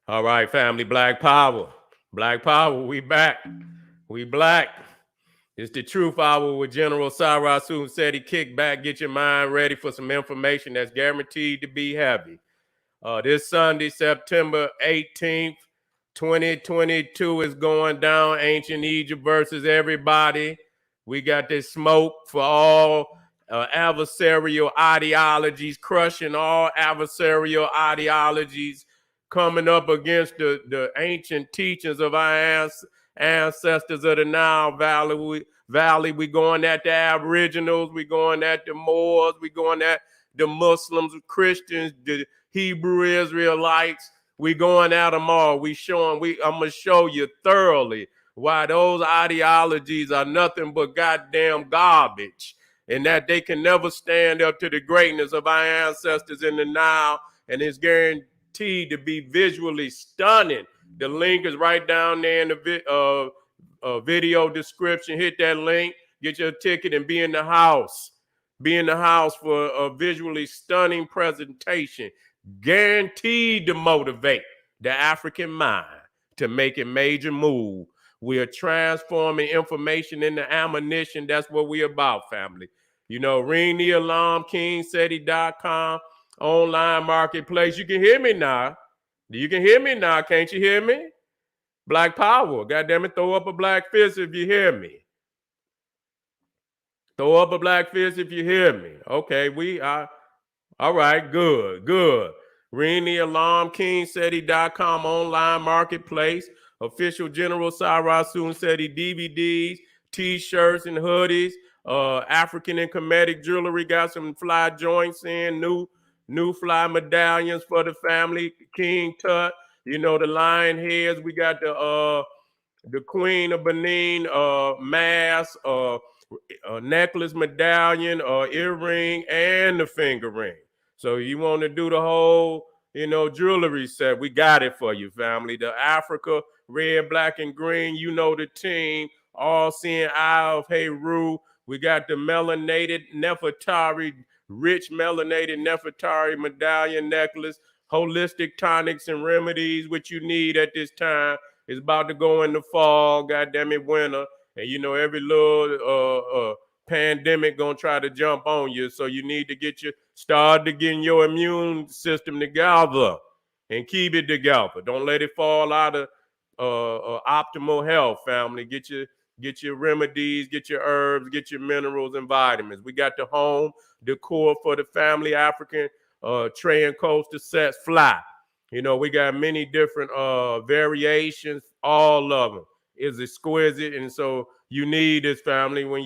All right, family, Black Power. Black Power, we back. We black. It's the Truth Hour with General Cyrus who said he kick back, get your mind ready for some information that's guaranteed to be heavy. This Sunday, September 18th, 2022 is going down. Ancient Egypt versus everybody. We got this smoke for all adversarial ideologies, crushing all adversarial ideologies, coming up against the ancient teachings of our ancestors of the Nile Valley. We going at the Aboriginals. We going at the Moors. We going at the Muslims, Christians, the Hebrew Israelites. We going at them all. I'm gonna show you thoroughly why those ideologies are nothing but goddamn garbage, and that they can never stand up to the greatness of our ancestors in the Nile, and it's guaranteed to be visually stunning. The link is right down there in the video description. Hit that link, get your ticket, and be in the house. Be in the house for a visually stunning presentation, guaranteed to motivate the African mind to make a major move. We are transforming information into ammunition. That's what we're about, family. You know, ring the alarm, KingSeti.com, online marketplace. You can hear me now. You can hear me now. Can't you hear me? Black Power. Goddamn it, throw up a black fist if you hear me. Throw up a black fist if you hear me. Okay, we are. All right, good. Ring the alarm, KingSeti.com, online marketplace. Official General Cyrus Seti DVDs, T-shirts, and hoodies. African and Kemetic jewelry. Got some fly joints in. New fly medallions for the family. King Tut. You know, the lion heads. We got the Queen of Benin mask, necklace, medallion, earring, and the finger ring. So you want to do the whole, jewelry set, we got it for you, family. The Africa, red, black, and green, you know the team. All seeing Eye of Heru. We got the melanated Nefertari, rich melanated Nefertari medallion necklace, holistic tonics and remedies, what you need at this time. It's about to go in the fall, goddamn it, winter. And every little pandemic gonna try to jump on you. So you need to start to getting your immune system together and keep it together. Don't let it fall out of optimal health, family. Get your remedies, get your herbs, get your minerals and vitamins. We got the home decor for the family, African tray and coaster sets, fly. We got many different variations, all of them is exquisite, and so you need this, family. When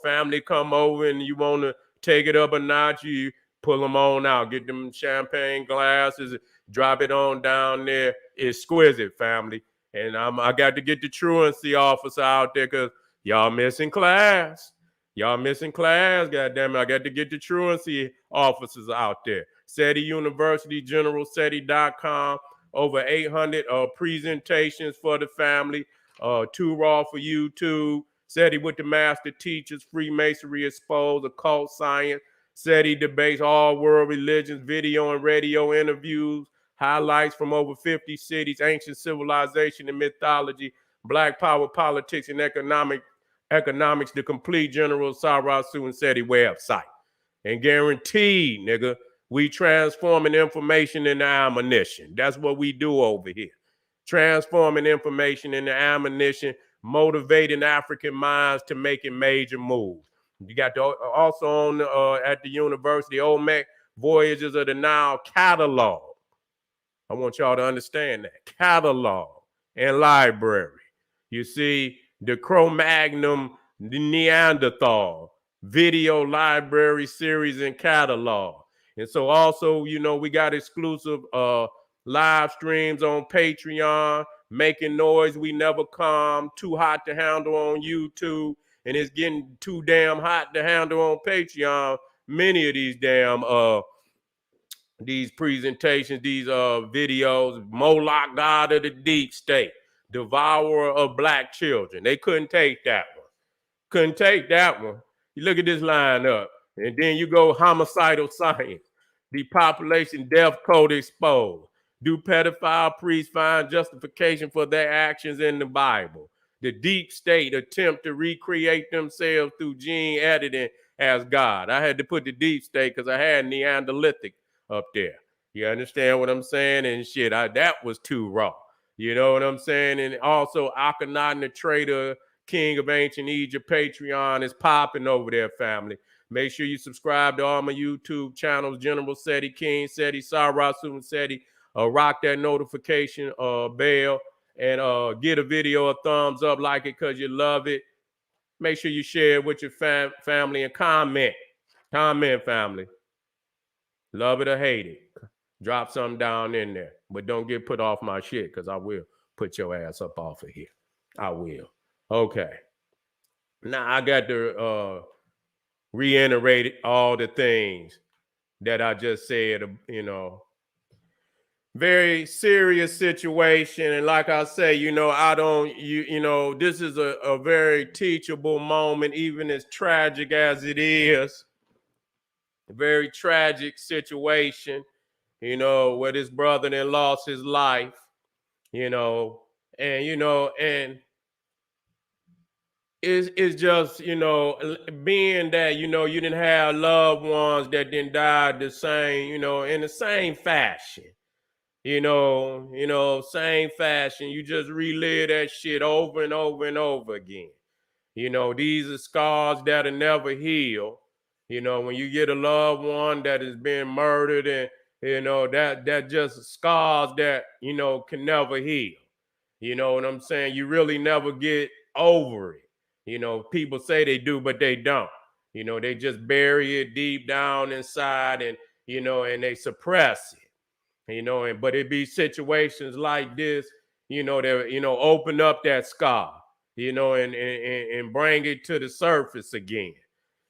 family come over and you want to take it up a notch, you pull them on out, get them champagne glasses, drop it on down there. Exquisite, family. And I got to get the truancy officer out there because y'all missing class. God damn it. I got to get the truancy officers out there. SETI University, GeneralSeti.com. Over 800 presentations for the family. 2 raw for YouTube. SETI with the master teachers. Freemasonry exposed. Occult science. SETI debates all world religions. Video and radio interviews. Highlights from over 50 cities. Ancient civilization and mythology. Black power, politics, and economics. The complete General Cyrus SETI website. And guaranteed, nigga, we transforming information into ammunition. That's what we do over here. Transforming information into ammunition, motivating African minds to making major moves. You got also on at the university, Olmec Voyages of the Nile catalog. I want y'all to understand that. Catalog and library. You see, the Cro-Magnon, the Neanderthal, video library series and catalog. And so also, we got exclusive live streams on Patreon, Making Noise We Never Come, Too Hot to Handle on YouTube, and it's getting too damn hot to handle on Patreon. Many of these damn these presentations, these videos, Moloch, God of the Deep State, Devourer of Black Children. They couldn't take that one. You look at this lineup, and then you go homicidal science, the population death code exposed, Do pedophile priests find justification for their actions in the Bible? The deep state attempt to recreate themselves through gene editing as God. I had to put the deep state because I had Neanderthalic up there. You understand what I'm saying? And shit, that was too raw. You know what I'm saying? And also Akhenaten, the traitor, king of ancient Egypt, Patreon is popping over there, family. Make sure you subscribe to all my YouTube channels, General Seti, King Seti, Sarah Suman Seti. Rock that notification bell and get a video a thumbs up, like it because you love it. Make sure you share it with your family and comment. Comment, family. Love it or hate it. Drop something down in there. But don't get put off my shit because I will put your ass up off of here. I will. Okay. Now I got to reiterate all the things that I just said, you know. Very serious situation. And like I say, you know, you know, this is a very teachable moment, even as tragic as it is. A very tragic situation, you know, where this brother then lost his life, you know, and it's just, you know, being that, you know, you didn't have loved ones that didn't die the same, you know, in the same fashion. Same fashion. You just relive that shit over and over and over again. You know, these are scars that'll never heal. You know, when you get a loved one that has been murdered, and you know that just scars that, you know, can never heal. You know what I'm saying? You really never get over it. You know, people say they do, but they don't. You know, they just bury it deep down inside, and you know, and they suppress it. You know, but it be situations like this, you know, that, you know, open up that scar, you know, and bring it to the surface again,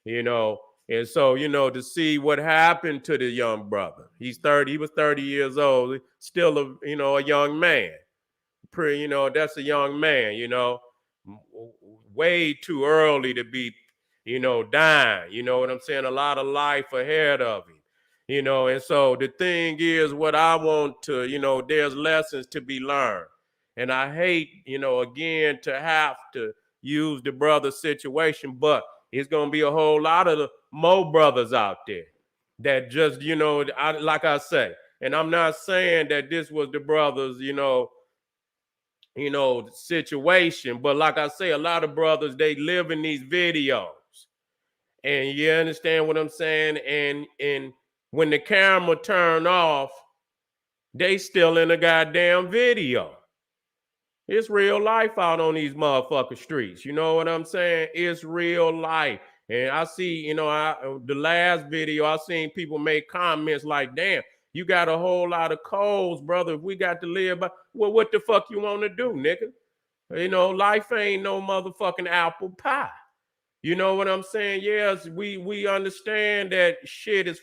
you know. And so, you know, to see what happened to the young brother. He was 30 years old, still a young man. You know, that's a young man, you know, way too early to be, you know, dying. You know what I'm saying? A lot of life ahead of him. You know, and so the thing is, what I want to, you know, there's lessons to be learned. And I hate, you know, again, to have to use the brother situation, but it's going to be a whole lot of the more brothers out there that just, you know, like I say, and I'm not saying that this was the brothers, situation, but like I say, a lot of brothers, they live in these videos. And you understand what I'm saying? And when the camera turn off, they still in a goddamn video. It's real life out on these motherfucking streets. You know what I'm saying? It's real life. And I see, you know, the last video, I seen people make comments like, damn, you got a whole lot of codes, brother. If we got to live by, well, what the fuck you want to do, nigga? You know, life ain't no motherfucking apple pie. You know what I'm saying? Yes, we understand that shit is,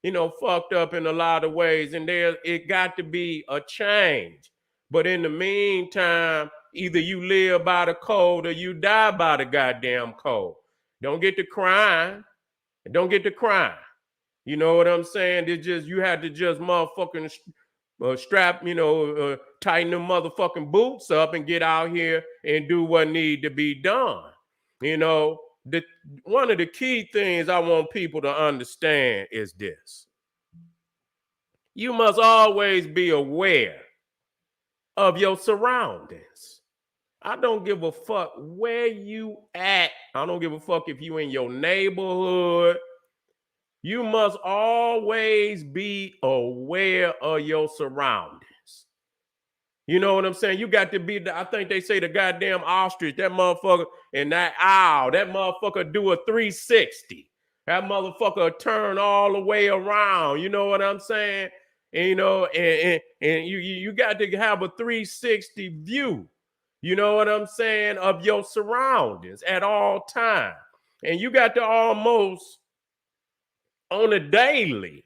you know, fucked up in a lot of ways, and it got to be a change. But in the meantime, either you live by the code or you die by the goddamn code. Don't get to crying. Don't get to crying. You know what I'm saying? It's just, you had to just motherfucking strap, tighten the motherfucking boots up and get out here and do what need to be done. You know, one of the key things I want people to understand is this. You must always be aware of your surroundings. I don't give a fuck where you at. I don't give a fuck if you in your neighborhood. You must always be aware of your surroundings. You know what I'm saying? You got to be, I think they say the goddamn ostrich, that motherfucker, and that owl, that motherfucker do a 360. That motherfucker turn all the way around. You know what I'm saying? And, you know, and you got to have a 360 view. You know what I'm saying? Of your surroundings at all times. And you got to almost on a daily,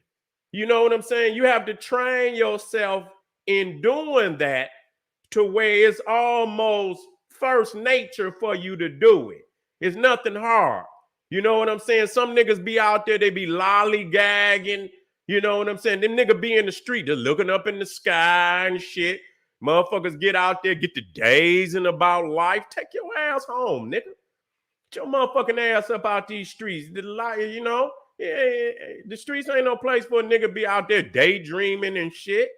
you know what I'm saying? You have to train yourself in doing that to where it's almost first nature for you to do it. It's nothing hard. You know what I'm saying? Some niggas be out there, they be lollygagging, You know what I'm saying? Them nigga be in the street, they're looking up in the sky and shit. Motherfuckers get out there, get the dazing about life. Take your ass home, nigga. Get your motherfucking ass up out these streets. You know, the streets ain't no place for a nigga be out there daydreaming and shit.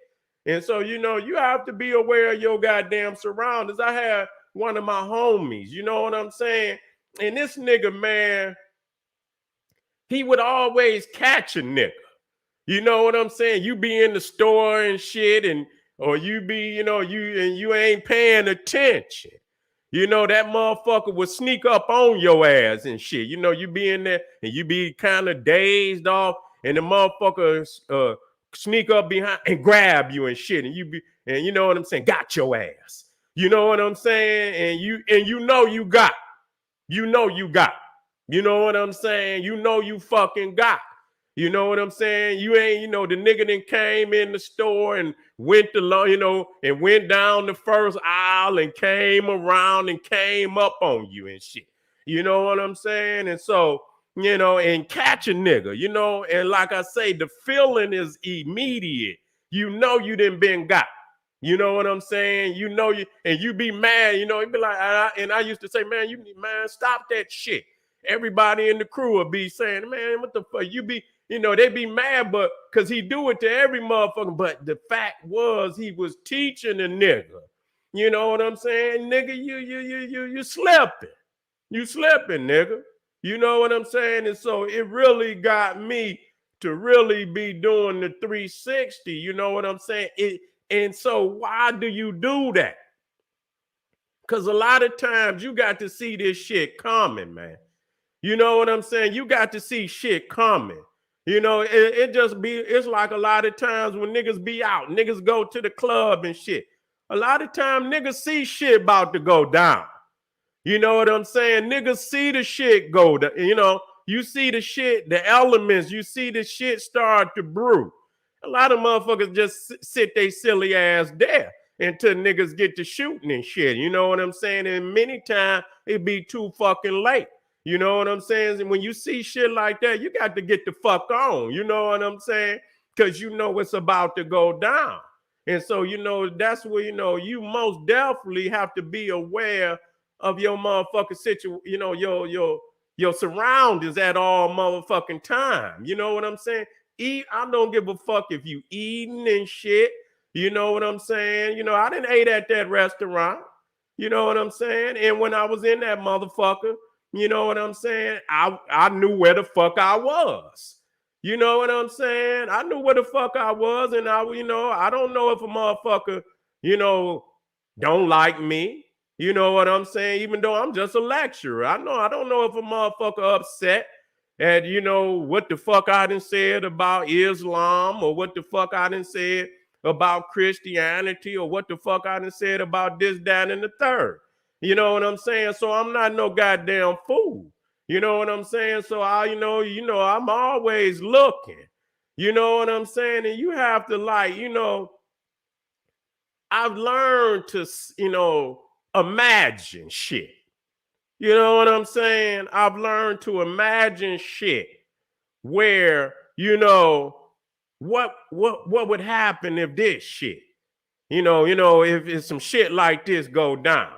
And so, you know, you have to be aware of your goddamn surroundings. I had one of my homies, you know what I'm saying? And this nigga, man, he would always catch a nigga. You know what I'm saying? You be in the store and shit, and or you be, you know, you ain't paying attention. You know, that motherfucker would sneak up on your ass and shit. You know, you be in there and you be kind of dazed off, and the motherfucker sneak up behind and grab you and shit. And you know what I'm saying? Got your ass. You know what I'm saying? And you know you got. You know you got. You know what I'm saying? You know you fucking got. You know what I'm saying? You ain't, you know, the nigga then came in the store and went you know, and went down the first aisle and came around and came up on you and shit. You know what I'm saying? And so, you know, and catch a nigga, you know, and like I say, the feeling is immediate. You know you done been got. You know what I'm saying? You know you, and you be mad, you know, you be like, and I used to say, man, stop that shit. Everybody in the crew would be saying, man, what the fuck? You be, you know, they be mad, but because he do it to every motherfucker. But the fact was he was teaching a nigga. You know what I'm saying? Nigga, you slipping. You slipping, nigga. You know what I'm saying? And so it really got me to really be doing the 360. You know what I'm saying? And so why do you do that? Because a lot of times you got to see this shit coming, man. You know what I'm saying? You got to see shit coming. You know, it's like a lot of times when niggas be out, niggas go to the club and shit. A lot of times niggas see shit about to go down. You know what I'm saying? Niggas see the shit go down. You know, you see the shit, the elements, you see the shit start to brew. A lot of motherfuckers just sit they silly ass there until niggas get to shooting and shit. You know what I'm saying? And many times it be too fucking late. You know what I'm saying? And when you see shit like that, you got to get the fuck on. You know what I'm saying? Because you know it's about to go down. And so, you know, that's where, you know, you most definitely have to be aware of your motherfucking situation, you know, your surroundings at all motherfucking time. You know what I'm saying? I don't give a fuck if you eating and shit. You know what I'm saying? You know, I didn't eat at that restaurant. You know what I'm saying? And when I was in that motherfucker, you know what I'm saying? I knew where the fuck I was. You know what I'm saying? I knew where the fuck I was, and you know, I don't know if a motherfucker, you know, don't like me. You know what I'm saying? Even though I'm just a lecturer, I don't know if a motherfucker upset at, you know, what the fuck I done said about Islam, or what the fuck I done said about Christianity, or what the fuck I done said about this, that, and the third. You know what I'm saying? So I'm not no goddamn fool. You know what I'm saying? So you know, I'm always looking. You know what I'm saying? And you have to, like, you know, I've learned to, you know, imagine shit. You know what I'm saying? I've learned to imagine shit where, you know, what would happen if this shit, you know, if some shit like this go down.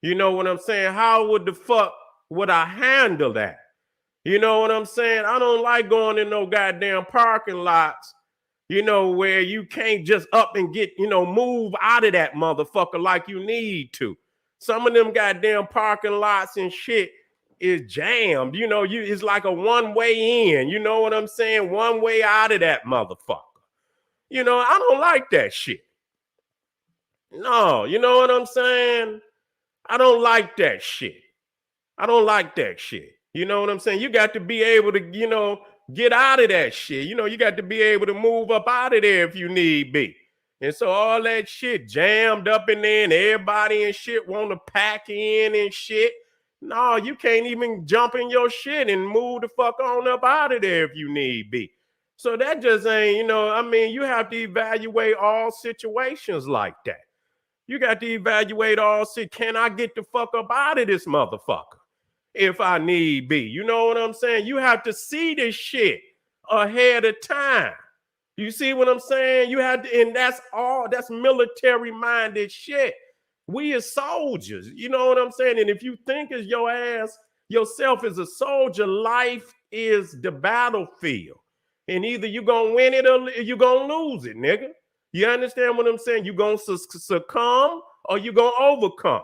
You know what I'm saying? How would the fuck would I handle that? You know what I'm saying? I don't like going in no goddamn parking lots, you know, where you can't just up and get, you know, move out of that motherfucker like you need to. Some of them goddamn parking lots and shit is jammed. You know, it's like a one-way in. You know what I'm saying? One way out of that motherfucker. You know, I don't like that shit. No, you know what I'm saying? I don't like that shit. I don't like that shit. You know what I'm saying? You got to be able to, you know, get out of that shit. You know, you got to be able to move up out of there if you need be. And so all that shit jammed up in there and everybody and shit want to pack in and shit. No, you can't even jump in your shit and move the fuck on up out of there if you need be. So that just ain't, you know, I mean, you have to evaluate all situations like that. You got to evaluate all shit. Can I get the fuck up out of this motherfucker if I need be? You know what I'm saying? You have to see this shit ahead of time. You see what I'm saying? You had to, and that's military minded shit. We as soldiers, you know what I'm saying? And if you think as yourself as a soldier, life is the battlefield. And either you're gonna win it or you're gonna lose it, nigga. You understand what I'm saying? You're gonna succumb or you're gonna overcome.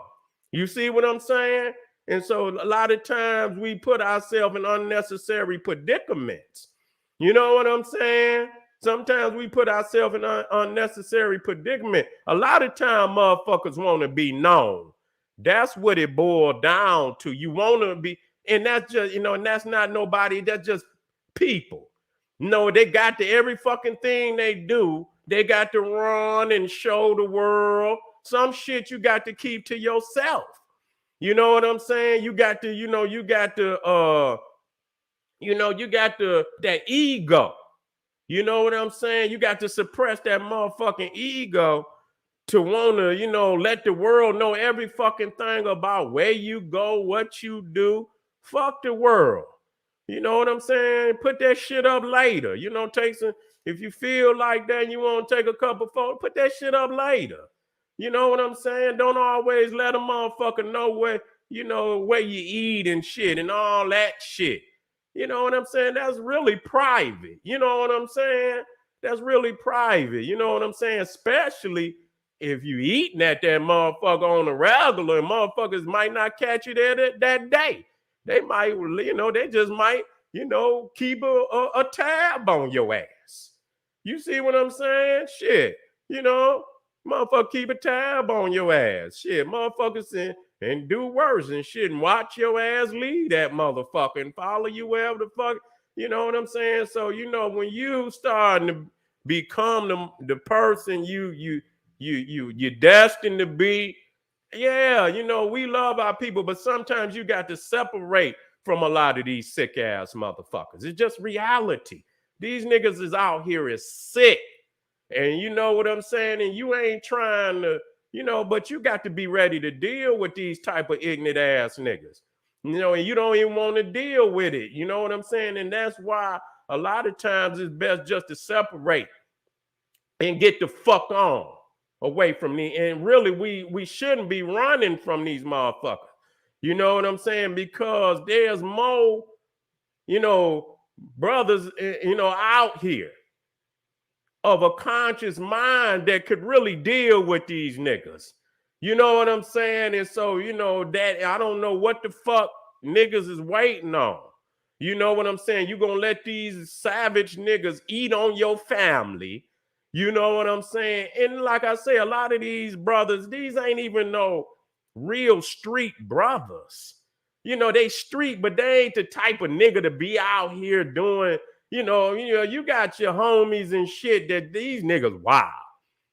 You see what I'm saying? And so a lot of times we put ourselves in unnecessary predicaments. You know what I'm saying? Sometimes we put ourselves in an unnecessary predicament. A lot of time motherfuckers want to be known. That's what it boiled down to. You want to be, and that's just, and that's not nobody, that's just people. No, they got to every fucking thing they do, they got to run and show the world. Some shit you got to keep to yourself. You know what I'm saying? You got to, you got that ego. You know what I'm saying? You got to suppress that motherfucking ego to want to, let the world know every fucking thing about where you go, what you do. Fuck the world. You know what I'm saying? Put that shit up later. If you feel like that and you want to take a couple photos, put that shit up later. You know what I'm saying? Don't always let a motherfucker know where you eat and shit and all that shit. You know what I'm saying? That's really private. You know what I'm saying? That's really private. You know what I'm saying? Especially if you eating at that motherfucker on a regular, motherfuckers might not catch you there that day. They might, they just might, keep a tab on your ass. You see what I'm saying? Shit, motherfucker keep a tab on your ass. Shit, motherfuckers and do worse and shit and watch your ass leave that motherfucker and follow you wherever the fuck, you know what I'm saying? So, when you starting to become the person you're destined to be, yeah, we love our people, but sometimes you got to separate from a lot of these sick ass motherfuckers. It's just reality. These niggas is out here is sick. And you know what I'm saying? And you ain't trying to, but you got to be ready to deal with these type of ignorant ass niggas. And you don't even want to deal with it. You know what I'm saying? And that's why a lot of times it's best just to separate and get the fuck on away from me. And really, we shouldn't be running from these motherfuckers. You know what I'm saying? Because there's more, brothers, out here of a conscious mind that could really deal with these niggas. You know what I'm saying? And so, that I don't know what the fuck niggas is waiting on. You know what I'm saying? You gonna let these savage niggas eat on your family. You know what I'm saying? And like I say, a lot of these brothers, these ain't even no real street brothers. They street, but they ain't the type of nigga to be out here doing, you got your homies and shit that these niggas wild.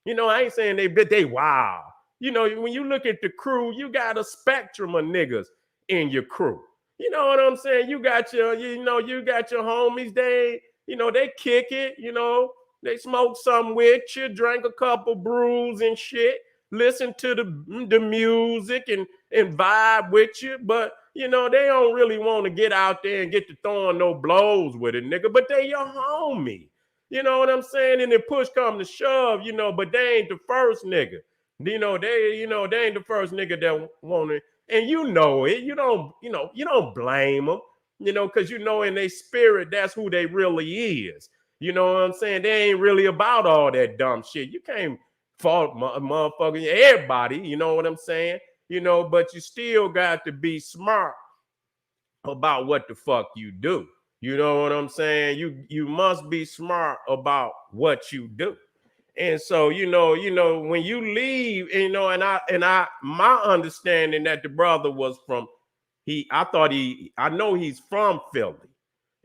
I ain't saying they wild. When you look at the crew, you got a spectrum of niggas in your crew. You know what I'm saying? You got your homies, they kick it, they smoke something with you, drink a couple brews and shit, listen to the music and vibe with you, but they don't really want to get out there and get to throwing no blows with it, nigga, but they your homie. You know what I'm saying? And if push come to shove, but they ain't the first nigga. They ain't the first nigga that want it. And it. You don't blame them, because in their spirit, that's who they really is. You know what I'm saying? They ain't really about all that dumb shit. You can't fault motherfucking everybody, you know what I'm saying? But you still got to be smart about what the fuck you do. You know what I'm saying? You must be smart about what you do. And so, when you leave, my understanding that the brother was from, I know he's from Philly.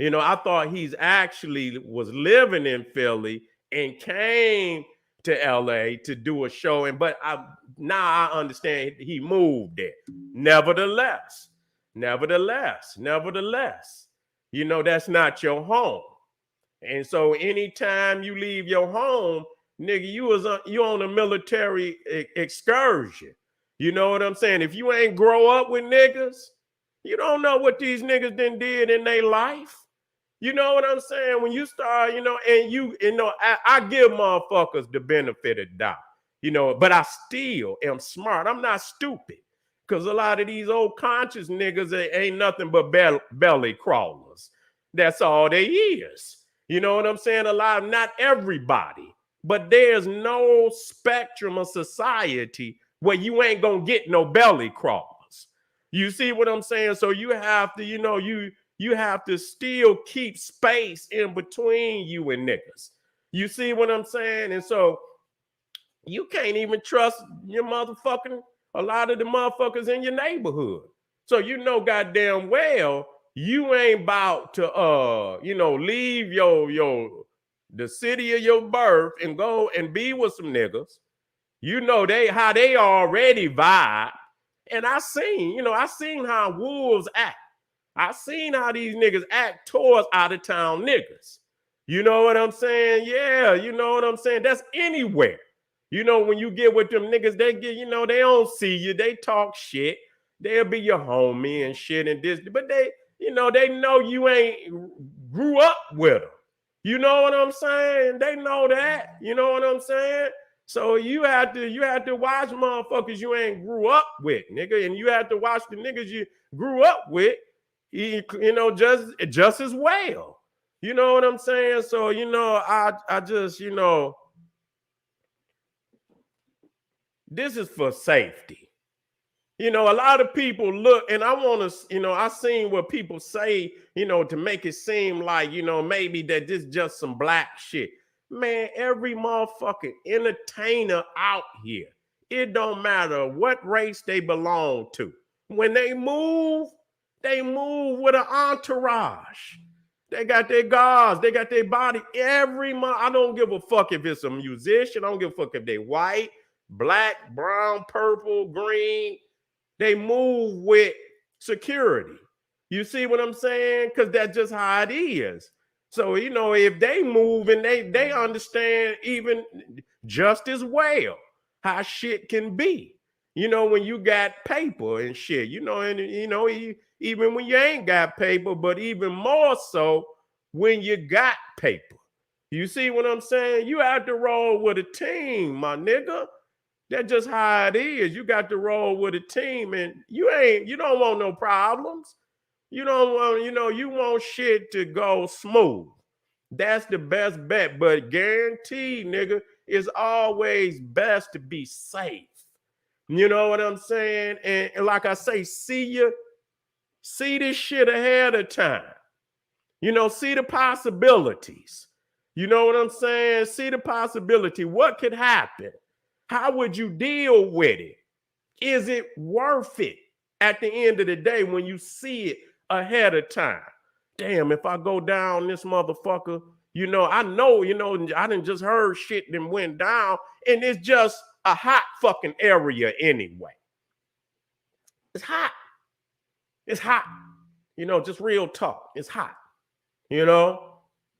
I thought he's actually was living in Philly and came to LA to do a show. But now I understand he moved there. Nevertheless, that's not your home. And so anytime you leave your home, nigga, you on a military excursion. You know what I'm saying? If you ain't grow up with niggas, you don't know what these niggas did in their life. You know what I'm saying? When you start, I give motherfuckers the benefit of the doubt, but I still am smart. I'm not stupid. Because a lot of these old conscious niggas ain't nothing but belly crawlers. That's all they is. You know what I'm saying? Not everybody, but there's no spectrum of society where you ain't gonna get no belly crawlers. You see what I'm saying? So you have to, you have to still keep space in between you and niggas. You see what I'm saying? And so you can't even trust your motherfucking, a lot of the motherfuckers in your neighborhood. So goddamn well, you ain't about to leave the city of your birth and go and be with some niggas. How they already vibe. And I seen how wolves act. I seen how these niggas act towards out of town niggas. You know what I'm saying? Yeah, you know what I'm saying? That's anywhere. When you get with them niggas, they get, they don't see you. They talk shit. They'll be your homie and shit and this, but they know you ain't grew up with them. You know what I'm saying? They know that. You know what I'm saying? So you have to watch motherfuckers you ain't grew up with, nigga, and you have to watch the niggas you grew up with, just as well. You know what I'm saying? So I just this is for safety. A lot of people look, and I want to, I seen what people say, to make it seem like, maybe that this just some black shit. Man, every motherfucking entertainer out here, it don't matter what race they belong to. When they move with an entourage. They got their guards, they got their body. I don't give a fuck if it's a musician. I don't give a fuck if they white, black, brown, purple, green. They move with security. You see what I'm saying? Because that's just how it is. So, if they move and they understand even just as well how shit can be. When you got paper and shit, even when you ain't got paper, but even more so when you got paper. You see what I'm saying? You have to roll with a team, my nigga. That's just how it is. You got to roll with a team, and you don't want no problems. You don't want, you want shit to go smooth. That's the best bet, but guaranteed, nigga, it's always best to be safe. You know what I'm saying? And like I say, see this shit ahead of time. See the possibilities. You know what I'm saying? See the possibility. What could happen? How would you deal with it? Is it worth it at the end of the day when you see it ahead of time? Damn, if I go down this motherfucker, I know, I done just heard shit that went down, and it's just a hot fucking area anyway. It's hot. It's hot. Just real talk. It's hot.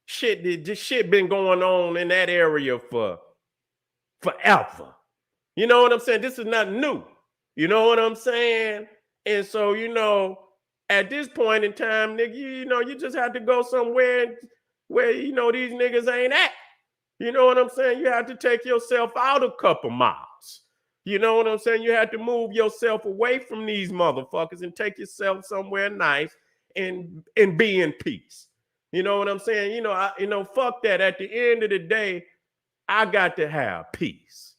Shit been going on in that area for forever. You know what I'm saying? This is not new. You know what I'm saying? And so, at this point in time, nigga, you just have to go somewhere where, these niggas ain't at. You know what I'm saying? You have to take yourself out a couple miles. You know what I'm saying? You have to move yourself away from these motherfuckers and take yourself somewhere nice and be in peace. You know what I'm saying? Fuck that. At the end of the day, I got to have peace.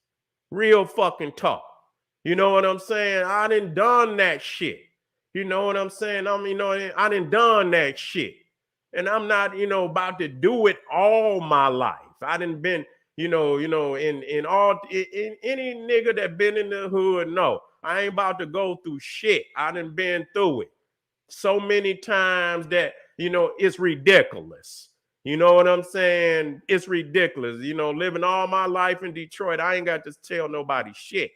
Real fucking talk. You know what I'm saying? I done that shit. You know what I'm saying? I done that shit. And I'm not, about to do it all my life. I done been, in any nigga that been in the hood, no. I ain't about to go through shit. I done been through it so many times that, it's ridiculous. You know what I'm saying? It's ridiculous. Living all my life in Detroit, I ain't got to tell nobody shit.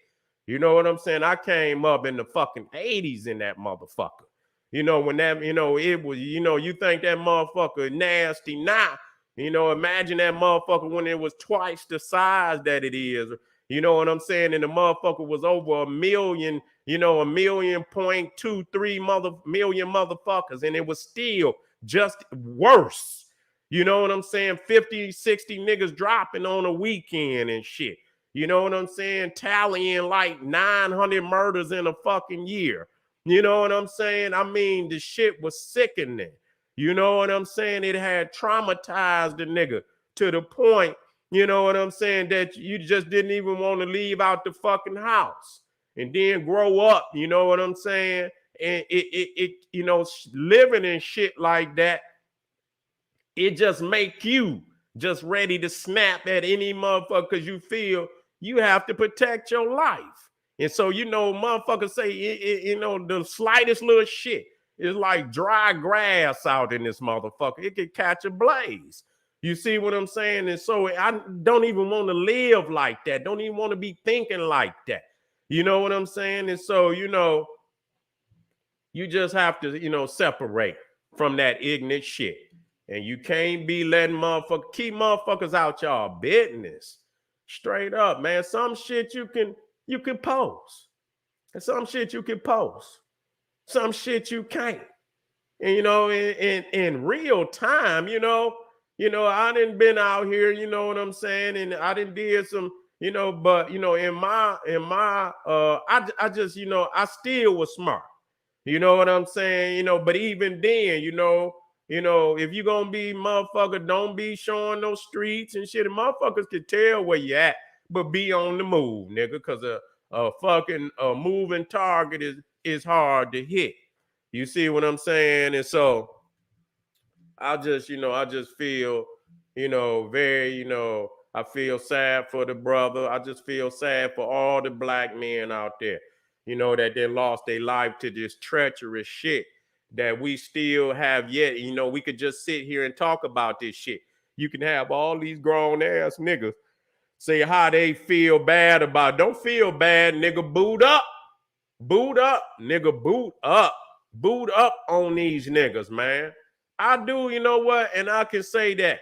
You know what I'm saying? I came up in the fucking 80s in that motherfucker. When that, it was, you think that motherfucker nasty now. Imagine that motherfucker when it was twice the size that it is. You know what I'm saying? And the motherfucker was over 1,000,000, 1,000,023 million motherfuckers. And it was still just worse. You know what I'm saying? 50, 60 niggas dropping on a weekend and shit. You know what I'm saying? Tallying like 900 murders in a fucking year. You know what I'm saying? I mean, the shit was sickening. You know what I'm saying? It had traumatized the nigga to the point, you know what I'm saying, that you just didn't even want to leave out the fucking house and then grow up. You know what I'm saying? And it you know, living and shit like that, it just make you just ready to snap at any motherfucker because you feel you have to protect your life. And so, you know, motherfuckers say, you know, the slightest little shit is like dry grass out in this motherfucker. It could catch a blaze. You see what I'm saying? And so I don't even want to live like that. Don't even want to be thinking like that. You know what I'm saying? And so, you know, you just have to, you know, separate from that ignorant shit. And you can't be letting motherfuckers keep motherfuckers out y'all business. Straight up, man. Some shit you can post. And some shit you can post. Some shit you can't. And you know, in real time, you know, I done been out here, you know what I'm saying, and I done did some, you know, but you know, in my I just, you know, I still was smart. You know what I'm saying? You know, but even then, you know, if you're gonna be motherfucker, don't be showing those streets and shit. And motherfuckers can tell where you at, but be on the move, nigga, because a fucking moving target is hard to hit. You see what I'm saying? And so I just, you know, I just feel, you know, very, you know, I feel sad for the brother. I just feel sad for all the black men out there, you know, that they lost their life to this treacherous shit that we still have yet. You know, we could just sit here and talk about this shit. You can have all these grown ass niggas say how they feel bad about it. Don't feel bad, nigga. Boot up. Boot up, nigga. Boot up. Boot up on these niggas, man. I do, you know what? And I can say that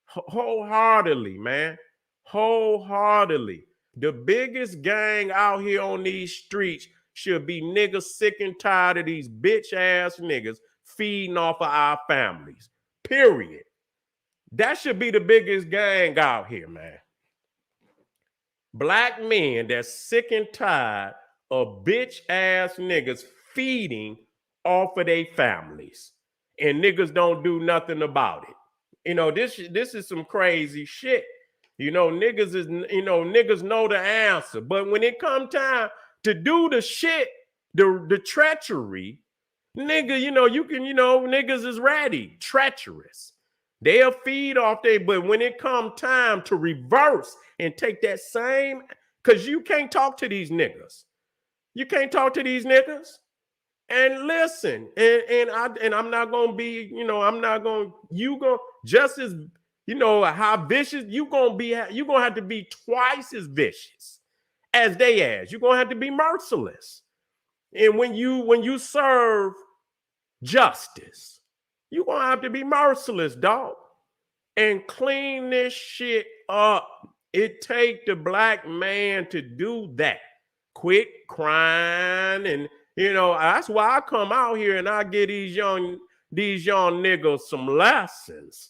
wholeheartedly, man. Wholeheartedly. The biggest gang out here on these streets should be niggas sick and tired of these bitch ass niggas feeding off of our families. Period. That should be the biggest gang out here, man. Black men that's sick and tired of bitch ass niggas feeding off of their families. And niggas don't do nothing about it. You know, this is some crazy shit. You know, niggas know the answer. But when it come time to do the shit, the treachery, nigga, you know, niggas is ready, treacherous. They'll feed off but when it come time to reverse and take that same, because you can't talk to these niggas. You can't talk to these niggas. And listen, and I'm not gonna be, you know, you go just as, you know, how vicious you're gonna have to be twice as vicious as they as. You're gonna have to be merciless. And when you serve justice, you're gonna have to be merciless, dog. And clean this shit up. It take the black man to do that. Quit crying. And you know, that's why I come out here and I give these young niggas some lessons.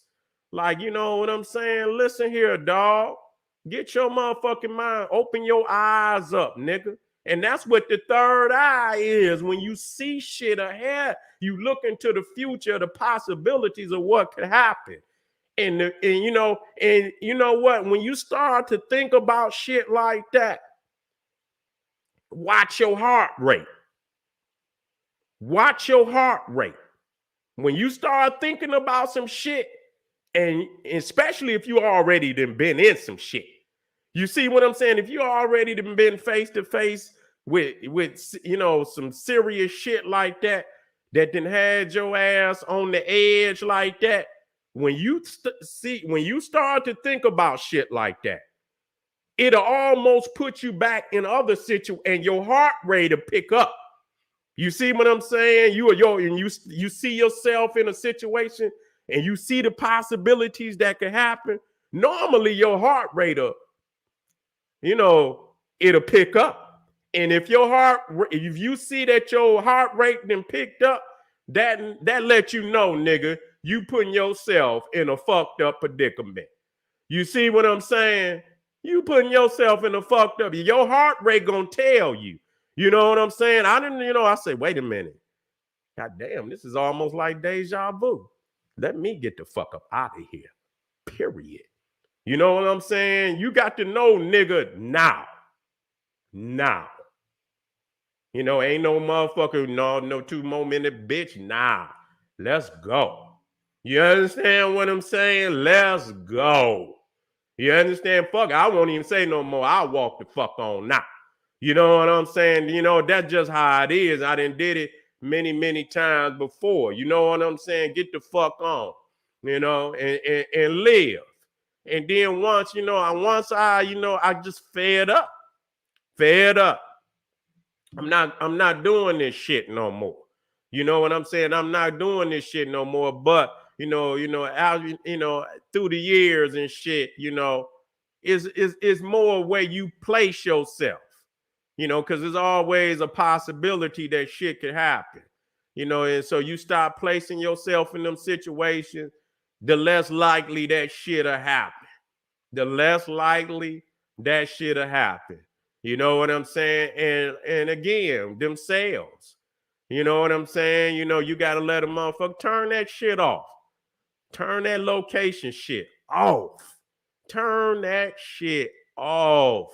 Like, you know what I'm saying? Listen here, dog. Get your motherfucking mind. Open your eyes up, nigga. And that's what the third eye is. When you see shit ahead, you look into the future, the possibilities of what could happen. And you know what? When you start to think about shit like that, watch your heart rate. Watch your heart rate. When you start thinking about some shit, and especially if you already been in some shit. You see what I'm saying? If you already been face to face with you know, some serious shit like that done had your ass on the edge like that, when you start to think about shit like that, it'll almost put you back in other situations, and your heart rate will pick up. You see what I'm saying? You see yourself in a situation and you see the possibilities that could happen. Normally your heart rate up, you know, it'll pick up. And if you see that your heart rate then picked up, that let you know, nigga, you putting yourself in a fucked up predicament. You see what I'm saying? You putting yourself in a fucked up. Your heart rate gonna tell you. You know what I'm saying? I say, wait a minute. God damn, this is almost like deja vu. Let me get the fuck up out of here. Period. You know what I'm saying? You got to know, nigga, now. Now. Ain't no motherfucker, no 2 more minute bitch. Nah. Let's go. You understand what I'm saying? Let's go. You understand? Fuck, I won't even say no more. I'll walk the fuck on now. You know what I'm saying? That's just how it is. I done did it many, many times before. You know what I'm saying? Get the fuck on, and live. And then once I just fed up. I'm not doing this shit no more. You know what I'm saying? I'm not doing this shit no more. But through the years and shit, is more where you place yourself. Because there's always a possibility that shit could happen. And so you start placing yourself in them situations, the less likely that shit'll happen. The less likely that shit'll happen. You know what I'm saying? And again, them sales. You know what I'm saying? You got to let a motherfucker turn that shit off. Turn that location shit off. Turn that shit off.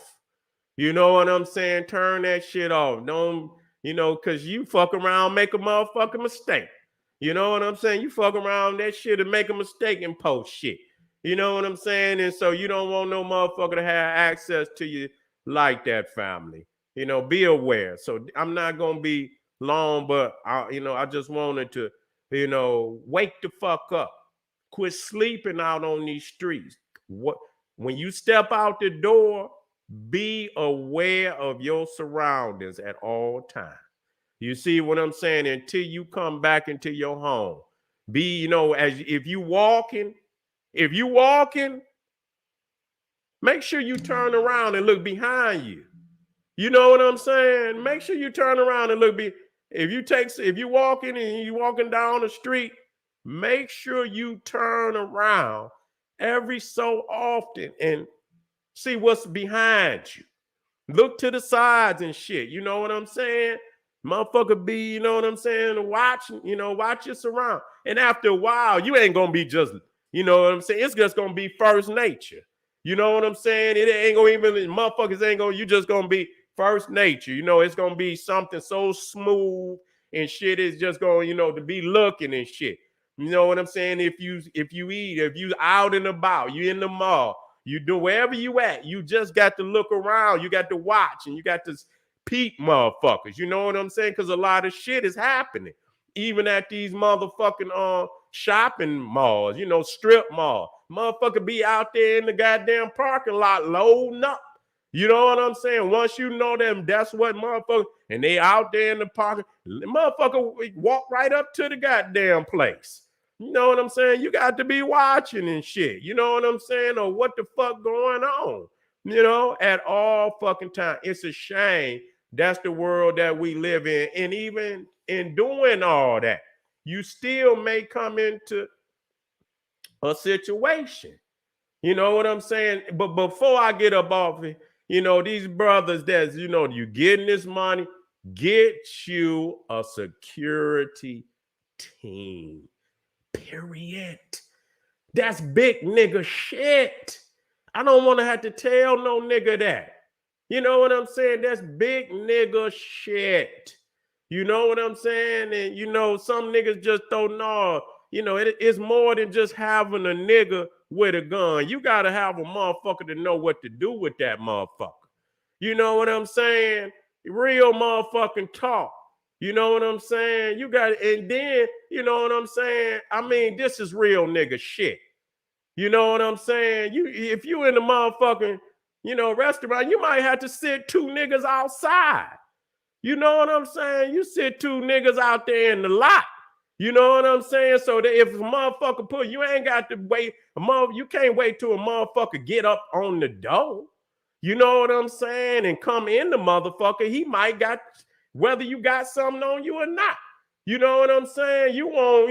You know what I'm saying? Turn that shit off. Don't, because you fuck around, make a motherfucking mistake. You know what I'm saying? You fuck around that shit and make a mistake and post shit. You know what I'm saying? And so you don't want no motherfucker to have access to you like that, family. Be aware. So I'm not going to be long, but I just wanted to, wake the fuck up. Quit sleeping out on these streets. When you step out the door, be aware of your surroundings at all times. You see what I'm saying? Until you come back into your home. Be, if you walking, make sure you turn around and look behind you. You know what I'm saying? Make sure you turn around and look if you walking and you walking down the street, make sure you turn around every so often and see what's behind you. Look to the sides and shit. You know what I'm saying? Motherfucker be, you know what I'm saying? Watch your surround. And after a while, you ain't gonna be just, you know what I'm saying? It's just gonna be first nature. You know what I'm saying? It ain't gonna even, motherfuckers ain't gonna, you just gonna be first nature. It's gonna be something so smooth and shit is just going, to be looking and shit. You know what I'm saying? If you eat, if you out and about, you in the mall, you do wherever you at, you just got to look around, you got to watch, and you got to peep motherfuckers. You know what I'm saying? Because a lot of shit is happening. Even at these motherfucking shopping malls, strip mall. Motherfucker be out there in the goddamn parking lot loading up. You know what I'm saying? Once you know them, that's what motherfucker, and they out there in the parking, motherfucker walk right up to the goddamn place. You know what I'm saying? You got to be watching and shit. You know what I'm saying? Or what the fuck going on? At all fucking time. It's a shame. That's the world that we live in. And even in doing all that, you still may come into a situation. You know what I'm saying? But before I get up off it, these brothers that's, you getting this money, get you a security team. Period. That's big nigga shit. I don't want to have to tell no nigga that. You know what I'm saying? That's big nigga shit. You know what I'm saying? And some niggas just don't know. It's more than just having a nigga with a gun. You gotta have a motherfucker to know what to do with that motherfucker. You know what I'm saying? Real motherfucking talk. You know what I'm saying? You got, and then, you know what I'm saying? I mean, this is real nigga shit. You know what I'm saying? If you in the motherfucking, restaurant, you might have to sit 2 niggas outside. You know what I'm saying? You sit 2 niggas out there in the lot. You know what I'm saying? So that if a motherfucker put, you ain't got to wait. You can't wait till a motherfucker get up on the door. You know what I'm saying? And come in the motherfucker. He might got, whether you got something on you or not. You know what I'm saying? You want,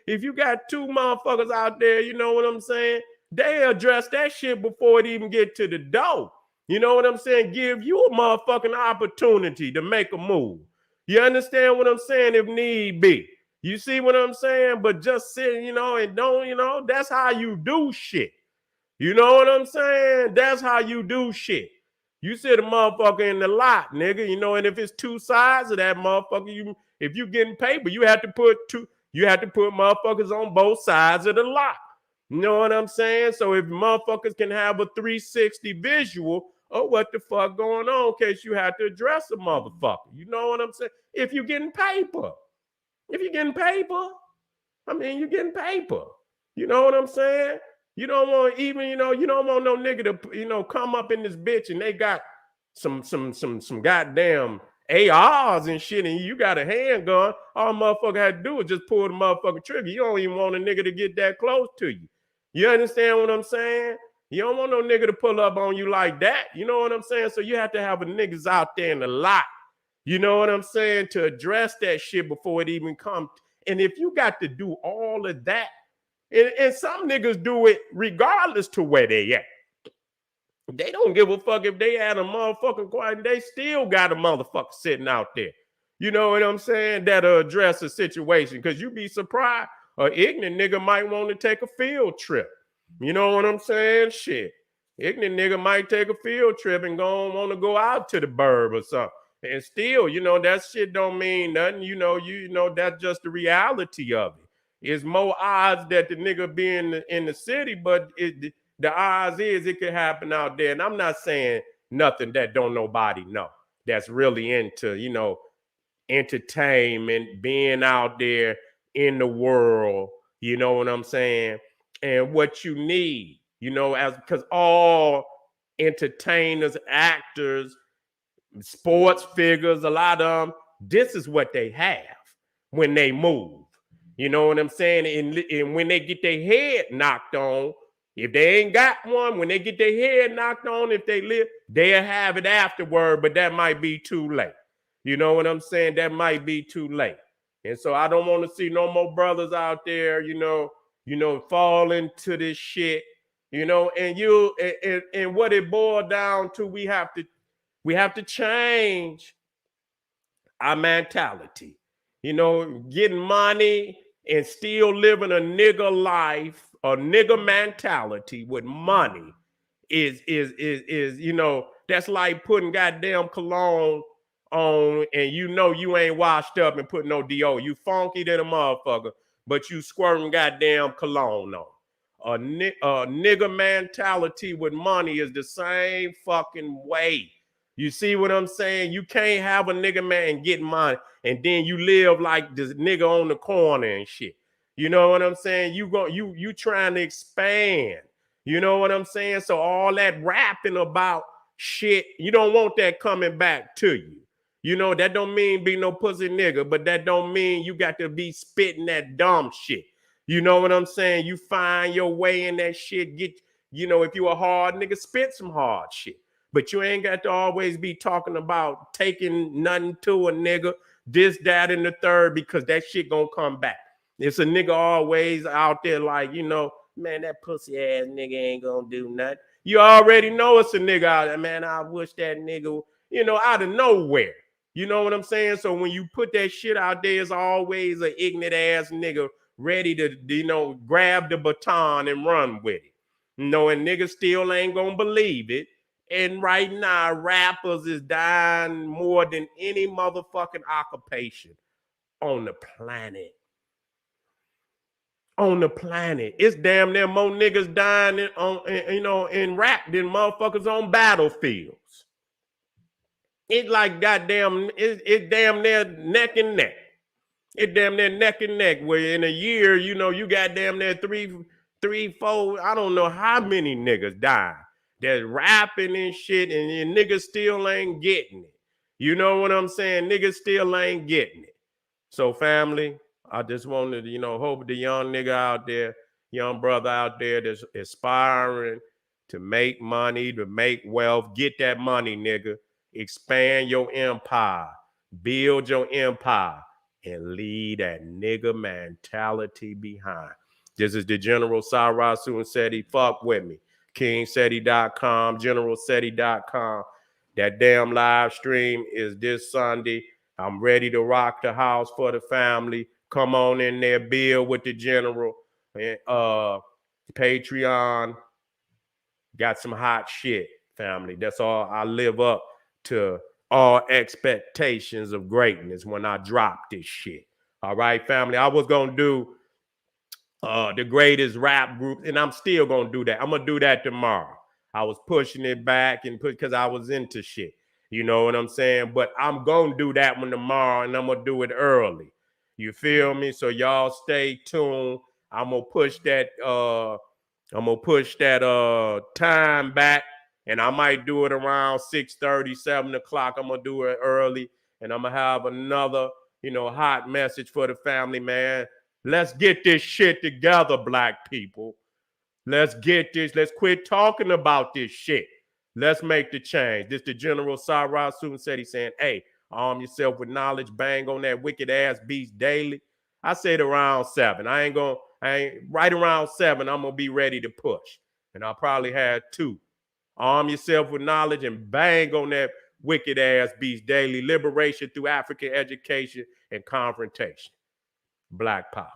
if you got two motherfuckers out there, you know what I'm saying? They address that shit before it even get to the door. You know what I'm saying? Give you a motherfucking opportunity to make a move. You understand what I'm saying? If need be. You see what I'm saying? But just sitting, and don't, that's how you do shit. You know what I'm saying? That's how you do shit. You sit a motherfucker in the lot, nigga, and if it's two sides of that motherfucker, if you getting paper, you have to put motherfuckers on both sides of the lot. You know what I'm saying? So if motherfuckers can have a 360 visual of what the fuck going on, in case you have to address a motherfucker. You know what I'm saying? If you're getting paper. You're getting paper. You're getting paper. You know what I'm saying? You don't want even, you don't want no nigga to, come up in this bitch and they got some goddamn ARs and shit, and you got a handgun. All motherfucker had to do is just pull the motherfucking trigger. You don't even want a nigga to get that close to you. You understand what I'm saying? You don't want no nigga to pull up on you like that. You know what I'm saying? So you have to have a niggas out there in the lot. You know what I'm saying? To address that shit before it even comes. And if you got to do all of that, and some niggas do it regardless to where they at. They don't give a fuck if they had a motherfucking quiet. They still got a motherfucker sitting out there. You know what I'm saying? That'll address a situation. Because you be surprised. An ignorant nigga might want to take a field trip. You know what I'm saying? Shit. Ignorant nigga might take a field trip and want to go out to the burb or something. And still, that shit don't mean nothing. That's just the reality of it. It's more odds that the nigga be in the city, but the odds is it could happen out there. And I'm not saying nothing that don't nobody know. That's really into, entertainment, being out there in the world, you know what I'm saying? And what you need, because all entertainers, actors, sports figures, a lot of them, this is what they have when they move. You know what I'm saying? And when they get their head knocked on, if they ain't got one, when they get their head knocked on, if they live, they'll have it afterward, but that might be too late. You know what I'm saying? That might be too late. And so I don't want to see no more brothers out there, fall into this shit, and what it boiled down to, we have to change our mentality. Getting money and still living a nigga life, a nigga mentality with money is that's like putting goddamn cologne on and you ain't washed up and put no DO. You funky than a motherfucker, but you squirting goddamn cologne on. A nigga mentality with money is the same fucking way. You see what I'm saying? You can't have a nigga man get money and then you live like this nigga on the corner and shit. You know what I'm saying? You trying to expand. You know what I'm saying? So all that rapping about shit, you don't want that coming back to you. That don't mean be no pussy nigga, but that don't mean you got to be spitting that dumb shit. You know what I'm saying? You find your way in that shit. If you a hard nigga, spit some hard shit. But you ain't got to always be talking about taking nothing to a nigga, this, that, and the third, because that shit gonna come back. It's a nigga always out there like, man, that pussy ass nigga ain't gonna do nothing. You already know it's a nigga out there, man. I wish that nigga, out of nowhere. You know what I'm saying? So when you put that shit out there, it's always an ignorant ass nigga ready to, grab the baton and run with it. And niggas still ain't gonna believe it. And right now, rappers is dying more than any motherfucking occupation on the planet. On the planet. It's damn near more niggas dying in rap than motherfuckers on battlefields. It's like goddamn, it's damn near neck and neck. It's damn near neck and neck, where in a year, you got damn near three, four, I don't know how many niggas die. That's rapping and shit, and niggas still ain't getting it. You know what I'm saying? Niggas still ain't getting it. So family, I just wanted to, hope the young nigga out there, young brother out there that's aspiring to make money, to make wealth, get that money, nigga. Expand your empire. Build your empire. and leave that nigga mentality behind. This is the General Cyrus Senseles. Fuck with me. KingSeti.com, GeneralSeti.com. That damn live stream is this Sunday. I'm ready to rock the house for the family. Come on in there, build with the General. And Patreon got some hot shit, family. That's all. I live up to all expectations of greatness when I drop this shit. All right, family. I was gonna do the greatest rap group, and I'm still gonna do that. I'm gonna do that tomorrow. I was pushing it back and put because I was into shit. You know what I'm saying? But I'm gonna do that one tomorrow, and I'm gonna do it early. You feel me? So y'all stay tuned. I'm gonna push that time back, and I might do it around 6:30, 7 o'clock. I'm gonna do it early, and I'm gonna have another, hot message for the family, man. Let's get this shit together, black people. Let's get this. Let's quit talking about this shit. Let's make the change. This the General Cyrus Senseles saying, hey, arm yourself with knowledge, bang on that wicked ass beast daily. I said around 7. I ain't right around 7, I'm gonna be ready to push. And I'll probably have 2. Arm yourself with knowledge and bang on that wicked ass beast daily. Liberation through African education and confrontation. Black power.